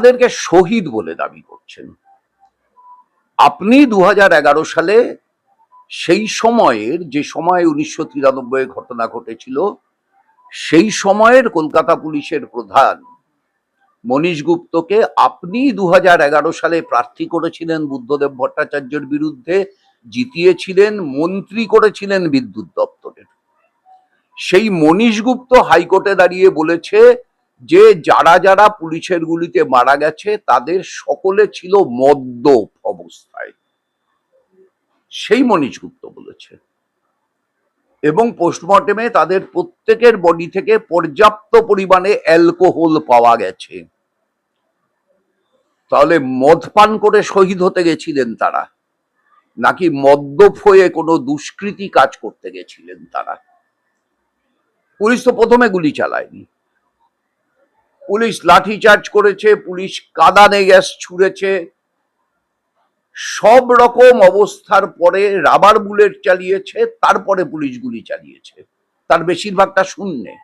তাদেরকে শহীদ বলে দাবি করছেন। আপনি 2011 সালে সেই সময়ের যে সময় 1993 ঘটনা ঘটেছিল, সেই সময়ের কলকাতা পুলিশের প্রধান মনীশ গুপ্তকে আপনি 2011 সালে প্রার্থী করেছিলেন বুদ্ধদেব ভট্টাচার্যের বিরুদ্ধে, জিতিয়েছিলেন, মন্ত্রী করেছিলেন বিদ্যুৎ দপ্তরের। সেই মনীশ গুপ্ত হাইকোর্টে দাঁড়িয়ে বলেছে যে যারা যারা পুলিশের গুলিতে মারা গেছে তাদের সকলে ছিল মদ্যপ অবস্থায়, সেই মনীশ গুপ্ত বলেছে। এবং পোস্টমর্টেমে তাদের প্রত্যেকের বডি থেকে পর্যাপ্ত পরিমাণে অ্যালকোহল পাওয়া গেছে। তাহলে মদ পান করে শহীদ হতে গেছিলেন তারা, নাকি মদ্যপ হয়ে কোনো দুষ্কৃতি কাজ করতে গেছিলেন তারা? পুলিশ তো প্রথমে গুলি চালায়নি, পুলিশ লাঠিচার্জ করেছে, পুলিশ কাঁদানে গ্যাস ছুঁড়েছে, সব রকম অবস্থার পরে রাবার বুলেট চালিয়েছে, তারপরে পুলিশ গুলি চালিয়েছে। তার বেশিরভাগটা শূন্যে।